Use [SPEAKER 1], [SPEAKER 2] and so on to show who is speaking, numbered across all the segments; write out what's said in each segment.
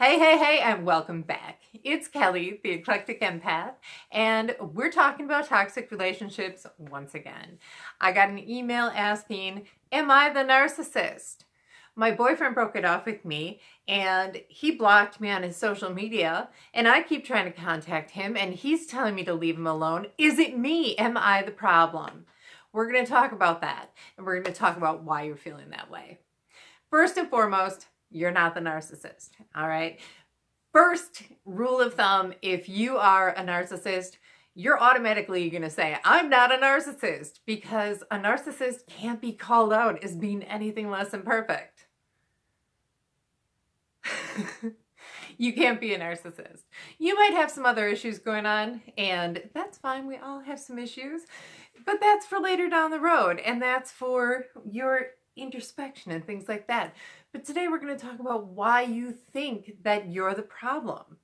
[SPEAKER 1] Hey, and welcome back. It's Kelly, the Eclectic Empath, and we're talking about toxic relationships once again. I got an email asking, am I the narcissist? My boyfriend broke it off with me, and he blocked me on his social media, and I keep trying to contact him, and he's telling me to leave him alone. Is it me? Am I the problem? We're going to talk about that, and we're going to talk about why you're feeling that way. First and foremost, you're not the narcissist, all right? First rule of thumb, if you are a narcissist, you're automatically going to say, I'm not a narcissist, because a narcissist can't be called out as being anything less than perfect. You can't be a narcissist. You might have some other issues going on, and that's fine. We all have some issues, but that's for later down the road, and that's for your introspection and things like that. But today we're going to talk about why you think that you're the problem.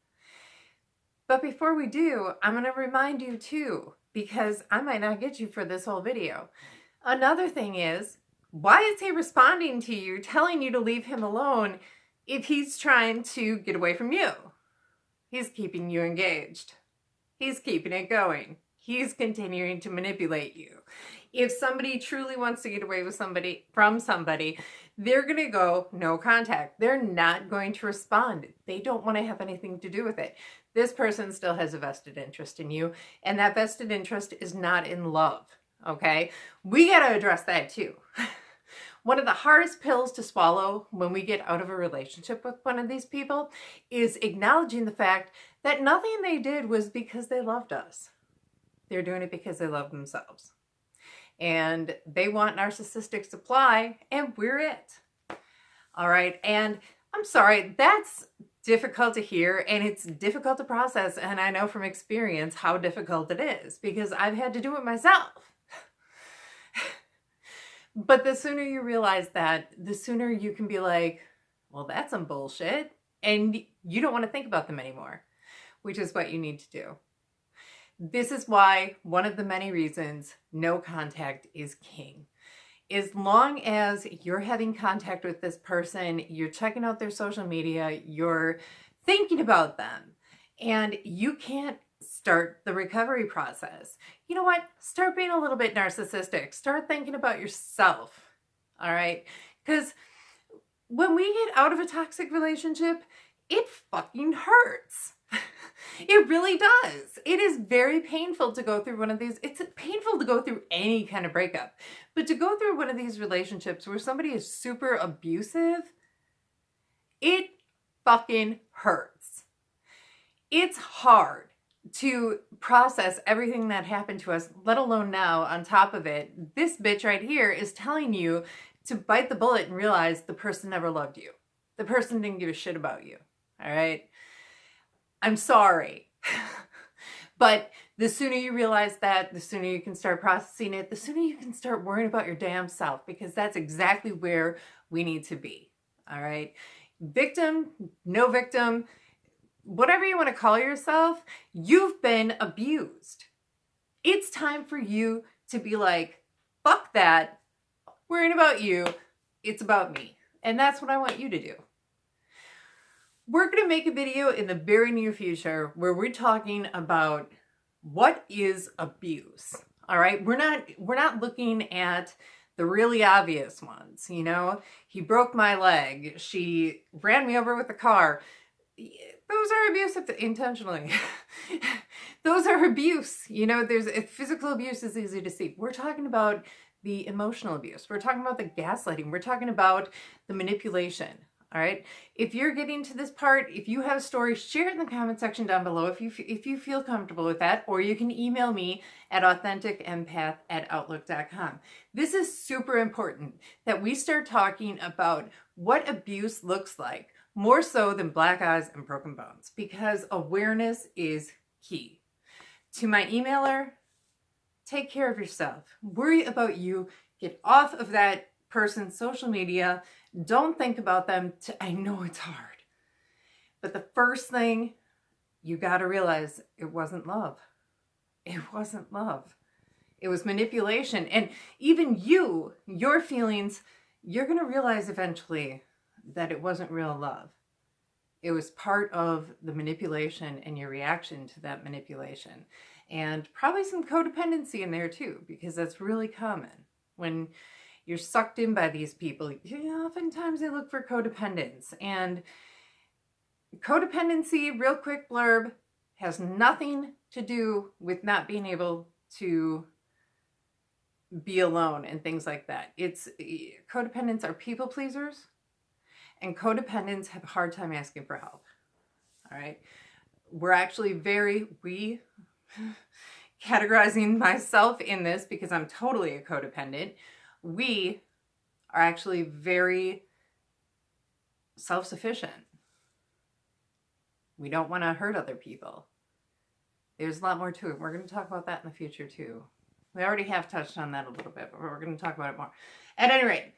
[SPEAKER 1] But before we do, I'm going to remind you too, because I might not get you for this whole video. Another thing is, why is he responding to you, telling you to leave him alone if he's trying to get away from you? He's keeping you engaged. He's keeping it going. He's continuing to manipulate you. If somebody truly wants to get away with from somebody, they're going to go no contact. They're not going to respond. They don't want to have anything to do with it. This person still has a vested interest in you, and that vested interest is not in love, okay? We got to address that too. One of the hardest pills to swallow when we get out of a relationship with one of these people is acknowledging the fact that nothing they did was because they loved us. They're doing it because they love themselves. And they want narcissistic supply, and we're it. All right. And I'm sorry, that's difficult to hear, and it's difficult to process. And I know from experience how difficult it is, because I've had to do it myself. But the sooner you realize that, the sooner you can be like, well, that's some bullshit. And you don't want to think about them anymore, which is what you need to do. This is why one of the many reasons no contact is king. As long as you're having contact with this person, you're checking out their social media, you're thinking about them, and you can't start the recovery process. You know what? Start being a little bit narcissistic. Start thinking about yourself, all right? Because when we get out of a toxic relationship, it fucking hurts. It really does. It is very painful to go through one of these. It's painful to go through any kind of breakup. But to go through one of these relationships where somebody is super abusive, it fucking hurts. It's hard to process everything that happened to us, let alone now, on top of it, this bitch right here is telling you to bite the bullet and realize the person never loved you. The person didn't give a shit about you. All right? I'm sorry. But the sooner you realize that, the sooner you can start processing it, the sooner you can start worrying about your damn self, because that's exactly where we need to be. All right? Victim, no victim, whatever you want to call yourself, you've been abused. It's time for you to be like, fuck that. Worrying about you. It's about me. And that's what I want you to do. We're going to make a video in the very near future where we're talking about what is abuse. All right? We're not looking at the really obvious ones, you know? He broke my leg. She ran me over with a car. Those are abusive intentionally. Those are abuse. You know, physical abuse is easy to see. We're talking about the emotional abuse. We're talking about the gaslighting. We're talking about the manipulation. All right. If you're getting to this part, if you have a story, share it in the comment section down below if you feel comfortable with that, or you can email me at authenticempath@outlook.com. This is super important that we start talking about what abuse looks like, more so than black eyes and broken bones, because awareness is key. To my emailer, take care of yourself. Worry about you. Get off of that person's social media. Don't think about them. I know it's hard. But the first thing you got to realize, it wasn't love. It wasn't love. It was manipulation. And even your feelings, you're going to realize eventually that it wasn't real love. It was part of the manipulation and your reaction to that manipulation. And probably some codependency in there too, because that's really common. When you're sucked in by these people, oftentimes they look for codependence. And codependency, real quick blurb, has nothing to do with not being able to be alone and things like that. Codependents are people pleasers, and codependents have a hard time asking for help. All right. We're actually categorizing myself in this because I'm totally a codependent. We are actually very self-sufficient. We don't want to hurt other people. There's a lot more to it. We're going to talk about that in the future too. We already have touched on that a little bit, but we're going to talk about it more. At any rate,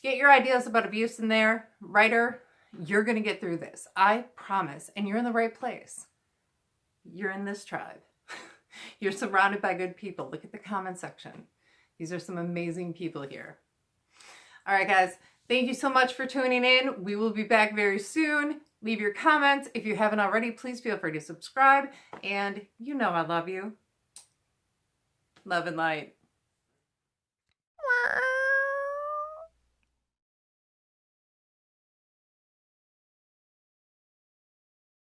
[SPEAKER 1] get your ideas about abuse in there. Writer, you're going to get through this. I promise. And you're in the right place. You're in this tribe. You're surrounded by good people. Look at the comment section. These are some amazing people here. All right, guys. Thank you so much for tuning in. We will be back very soon. Leave your comments. If you haven't already, please feel free to subscribe. And you know I love you. Love and light.